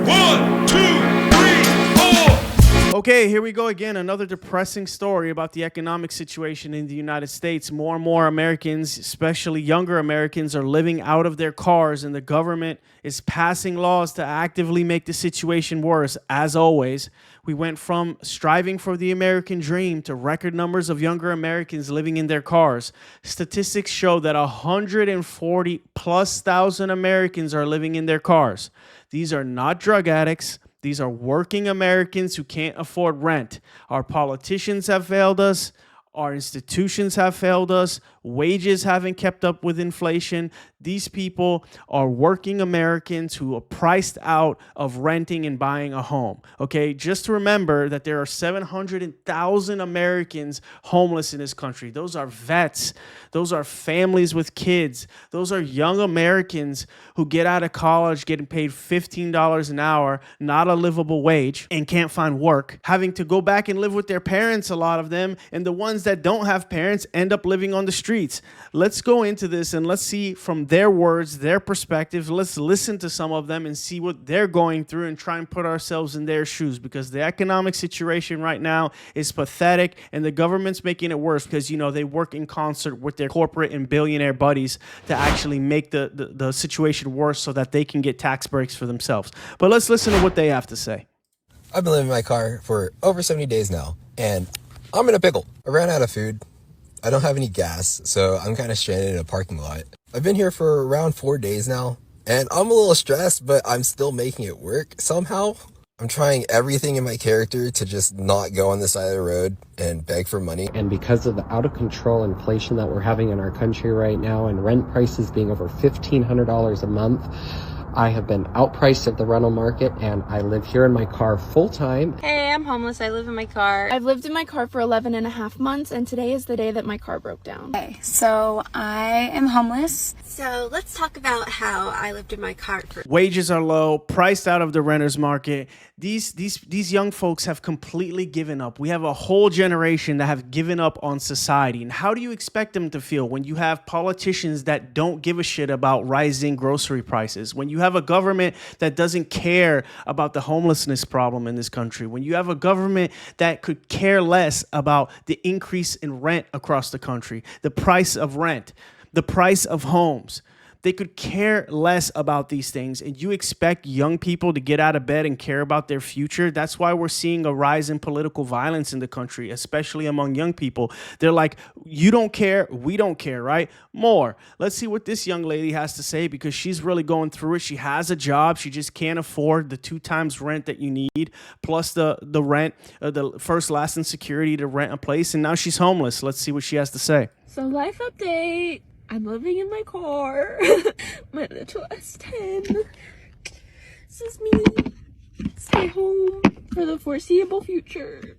1, 2, 3, 4. Okay, here we go again. Another depressing story about the economic situation in the United States. More and more Americans, especially younger Americans, are living out of their cars, and the government is passing laws to actively make the situation worse. As always, we went from striving for the American dream to record numbers of younger Americans living in their cars. Statistics show that 140 plus thousand Americans are living in their cars. These are not drug addicts. These are working Americans who can't afford rent. Our politicians have failed us. Our institutions have failed us. Wages haven't kept up with inflation. These people are working Americans who are priced out of renting and buying a home. Okay, just remember that there are 700,000 Americans homeless in this country. Those are vets. Those are families with kids. Those are young Americans who get out of college getting paid $15 an hour, not a livable wage, and can't find work, having to go back and live with their parents, a lot of them, and the ones that don't have parents end up living on the streets. Let's go into this and let's see from their words, their perspectives. Let's listen to some of them and see what they're going through and try and put ourselves in their shoes, because the economic situation right now is pathetic and the government's making it worse because, you know, they work in concert with their corporate and billionaire buddies to actually make the situation worse so that they can get tax breaks for themselves. But let's listen to what they have to say. I've been living in my car for over 70 days now, and I'm in a pickle. I ran out of food. I don't have any gas, so I'm kind of stranded in a parking lot. I've been here for around 4 days now, and I'm a little stressed, but I'm still making it work somehow. I'm trying everything in my character to just not go on the side of the road and beg for money. And because of the out of control inflation that we're having in our country right now, and rent prices being over $1,500 a month, I have been outpriced at the rental market, and I live here in my car full time. Hey, I'm homeless. I live in my car. I've lived in my car for 11 and a half months, and today is the day that my car broke down. Okay, so I am homeless. So let's talk about how I lived in my car for... Wages are low, priced out of the renter's market. These young folks have completely given up. We have a whole generation that have given up on society. And how do you expect them to feel when you have politicians that don't give a shit about rising grocery prices? When you have a government that doesn't care about the homelessness problem in this country? When you have a government that could care less about the increase in rent across the country, the price of rent, the price of homes? They could care less about these things, and you expect young people to get out of bed and care about their future? That's why we're seeing a rise in political violence in the country, especially among young people. They're like, you don't care, we don't care, right? More. Let's see what this young lady has to say, because she's really going through it. She has a job. She just can't afford the 2 times rent that you need, plus the rent, the first, last, and security to rent a place, and now she's homeless. Let's see what she has to say. So life update. I'm living in my car, my little S10. This is me. Stay home for the foreseeable future.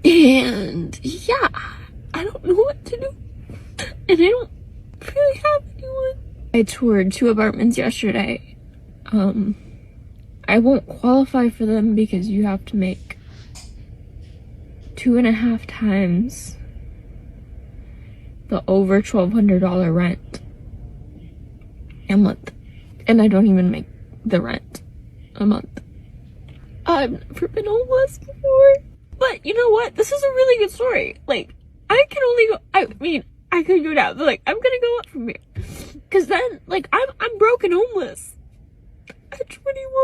And yeah, I don't know what to do. And I don't really have anyone. I toured 2 apartments yesterday. I won't qualify for them because you have to make 2.5 times the over $1,200 rent a month, and I don't even make the rent a month. I've never been homeless before, but you know what? This is a really good story. Like, I can only go. I mean, I could go down, but like, I'm gonna go up from here, cause then, like, I'm broke and homeless at 21.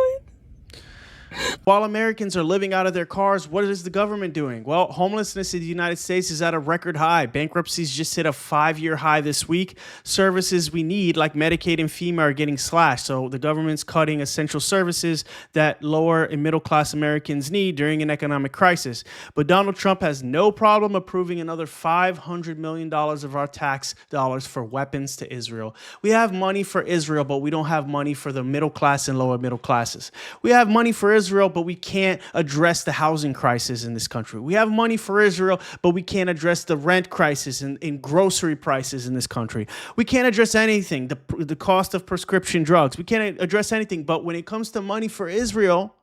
While Americans are living out of their cars, what is the government doing? Well, homelessness in the United States is at a record high. Bankruptcies just hit a 5-year high this week. Services we need, like Medicaid and FEMA, are getting slashed. So the government's cutting essential services that lower and middle-class Americans need during an economic crisis. But Donald Trump has no problem approving another $500 million of our tax dollars for weapons to Israel. We have money for Israel, but we don't have money for the middle class and lower middle classes. We have money for Israel, but we can't address the housing crisis in this country. We have money for Israel, but we can't address the rent crisis and grocery prices in this country. We can't address anything, the cost of prescription drugs. We can't address anything. But when it comes to money for Israel,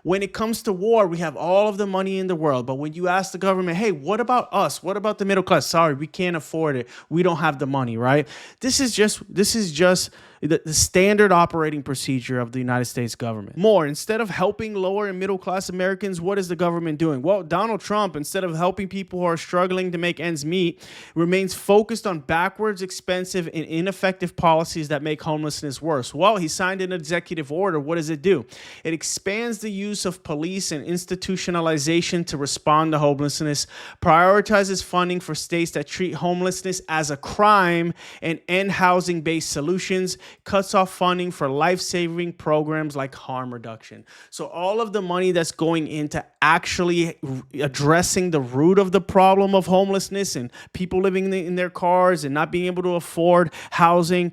when it comes to war, we have all of the money in the world. But when you ask the government, hey, what about us? What about the middle class? Sorry, we can't afford it. We don't have the money, right? This is just the standard operating procedure of the United States government. More, instead of helping lower and middle class Americans, what is the government doing? Well, Donald Trump, instead of helping people who are struggling to make ends meet, remains focused on backwards, expensive, and ineffective policies that make homelessness worse. Well, he signed an executive order. What does it do? It expands the use of police and institutionalization to respond to homelessness, prioritizes funding for states that treat homelessness as a crime and end housing-based solutions, cuts off funding for life-saving programs like harm reduction. So all of the money that's going into actually addressing the root of the problem of homelessness and people living in their cars and not being able to afford housing,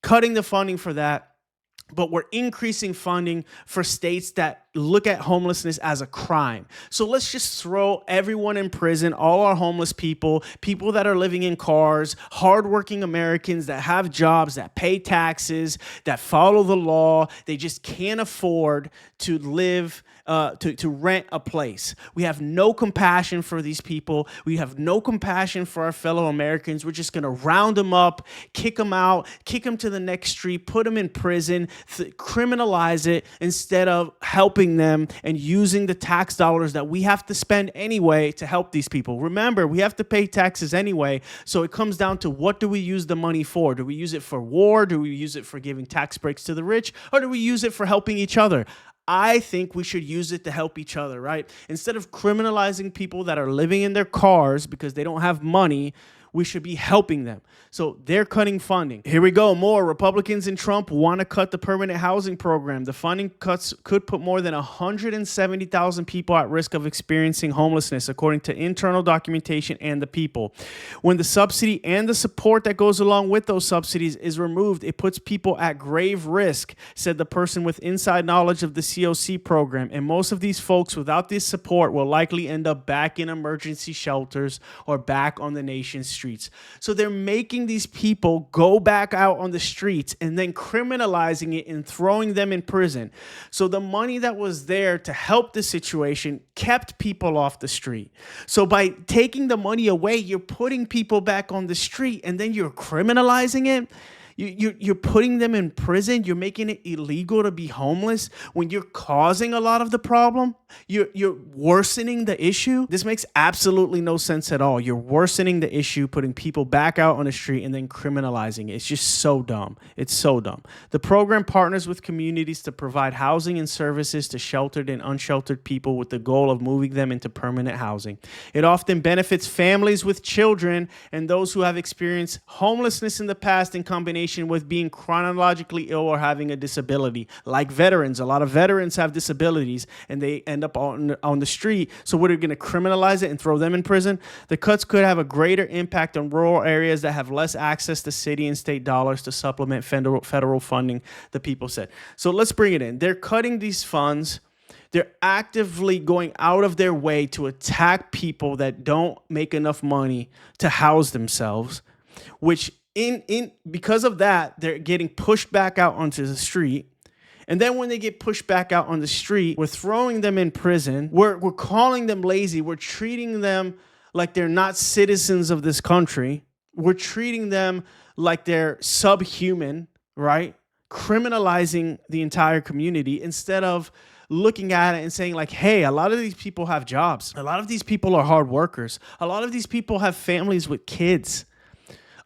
cutting the funding for that. But we're increasing funding for states that look at homelessness as a crime. So let's just throw everyone in prison, all our homeless people, people that are living in cars, hardworking Americans that have jobs, that pay taxes, that follow the law. They just can't afford to live, to rent a place. We have no compassion for these people. We have no compassion for our fellow Americans. We're just going to round them up, kick them out, kick them to the next street, put them in prison, criminalize it instead of helping them and using the tax dollars that we have to spend anyway to help these people. Remember, we have to pay taxes anyway, so it comes down to what do we use the money for? Do we use it for war? Do we use it for giving tax breaks to the rich? Or do we use it for helping each other? I think we should use it to help each other, right? Instead of criminalizing people that are living in their cars because they don't have money, we should be helping them. So they're cutting funding. Here we go. More. Republicans and Trump want to cut the permanent housing program. The funding cuts could put more than 170,000 people at risk of experiencing homelessness, according to internal documentation and the people. When the subsidy and the support that goes along with those subsidies is removed, it puts people at grave risk, said the person with inside knowledge of the COC program. And most of these folks without this support will likely end up back in emergency shelters or back on the nation's streets. So they're making these people go back out on the streets and then criminalizing it and throwing them in prison. So the money that was there to help the situation kept people off the street. So by taking the money away, you're putting people back on the street and then you're criminalizing it. You're putting them in prison. You're making it illegal to be homeless when you're causing a lot of the problem. You're worsening the issue. This makes absolutely no sense at all. You're worsening the issue, putting people back out on the street and then criminalizing it. It's just so dumb. It's so dumb. The program partners with communities to provide housing and services to sheltered and unsheltered people with the goal of moving them into permanent housing. It often benefits families with children and those who have experienced homelessness in the past in combination with being chronologically ill or having a disability. Like veterans, a lot of veterans have disabilities and they end up on the street. So what are we going to criminalize it and throw them in prison? The cuts could have a greater impact on rural areas that have less access to city and state dollars to supplement federal funding, the people said. So let's bring it in. They're cutting these funds. They're actively going out of their way to attack people that don't make enough money to house themselves, which because of that, they're getting pushed back out onto the street. And then when they get pushed back out on the street, we're throwing them in prison. We're calling them lazy. We're treating them like they're not citizens of this country. We're treating them like they're subhuman, right? Criminalizing the entire community instead of looking at it and saying like, hey, a lot of these people have jobs. A lot of these people are hard workers. A lot of these people have families with kids.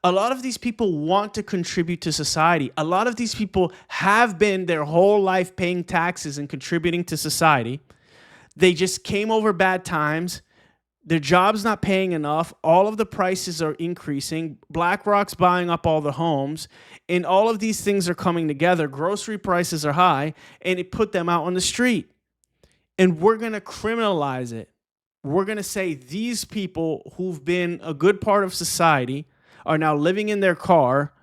A lot of these people want to contribute to society. A lot of these people have been their whole life paying taxes and contributing to society. They just came over bad times. Their job's not paying enough. All of the prices are increasing. BlackRock's buying up all the homes. And all of these things are coming together. Grocery prices are high. And it put them out on the street. And we're going to criminalize it. We're going to say these people who've been a good part of society are now living in their car,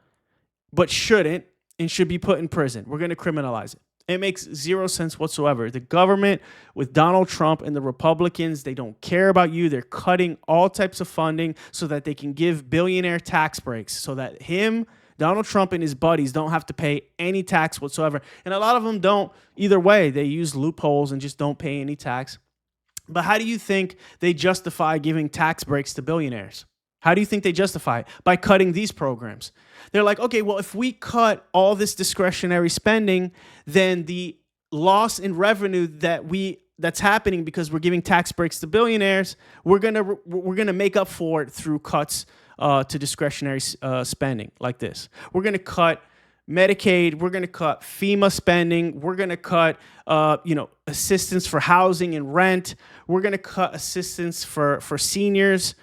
but shouldn't and should be put in prison. We're going to criminalize it. It makes zero sense whatsoever. The government with Donald Trump and the Republicans, they don't care about you. They're cutting all types of funding so that they can give billionaire tax breaks so that Donald Trump and his buddies don't have to pay any tax whatsoever. And a lot of them don't either way. They use loopholes and just don't pay any tax. But how do you think they justify giving tax breaks to billionaires? How do you think they justify it? By cutting these programs. They're like, okay, well, if we cut all this discretionary spending, then the loss in revenue that's happening because we're giving tax breaks to billionaires, we're gonna make up for it through cuts to discretionary spending like this. We're gonna cut Medicaid, we're gonna cut FEMA spending, we're gonna cut assistance for housing and rent, we're gonna cut assistance for seniors.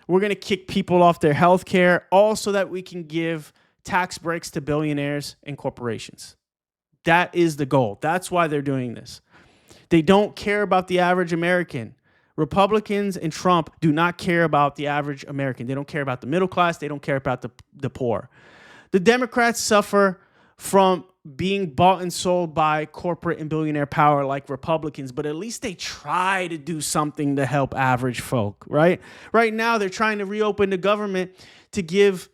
We're going to kick people off their health care, all so that we can give tax breaks to billionaires and corporations. That is the goal. That's why they're doing this. They don't care about the average American. Republicans and Trump do not care about the average American. They don't care about the middle class. They don't care about the poor. The Democrats suffer from being bought and sold by corporate and billionaire power like Republicans, but at least they try to do something to help average folk, right? Right now, they're trying to reopen the government to give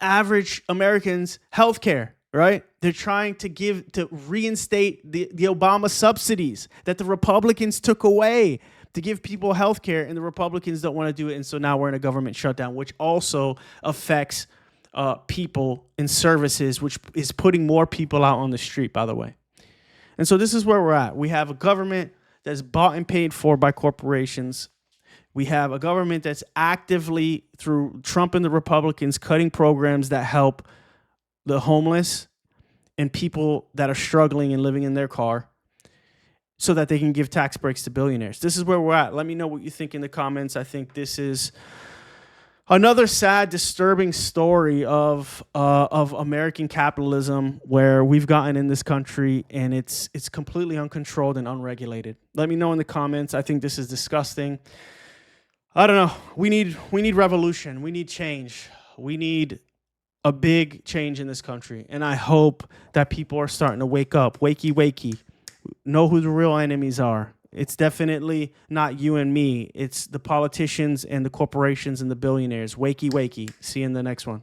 average Americans health care, right? They're trying to reinstate the Obama subsidies that the Republicans took away to give people health care, and the Republicans don't want to do it, and so now we're in a government shutdown, which also affects people in services, which is putting more people out on the street, by the way. And so this is where we're at. We have a government that's bought and paid for by corporations. We have a government that's actively, through Trump and the Republicans, cutting programs that help the homeless and people that are struggling and living in their car so that they can give tax breaks to billionaires. This is where we're at. Let me know what you think in the comments. I think this is another sad, disturbing story of American capitalism, where we've gotten in this country and it's completely uncontrolled and unregulated. Let me know in the comments. I think this is disgusting. I don't know. We need revolution. We need change. We need a big change in this country. And I hope that people are starting to wake up. Wakey, wakey. Know who the real enemies are. It's definitely not you and me. It's the politicians and the corporations and the billionaires. Wakey, wakey. See you in the next one.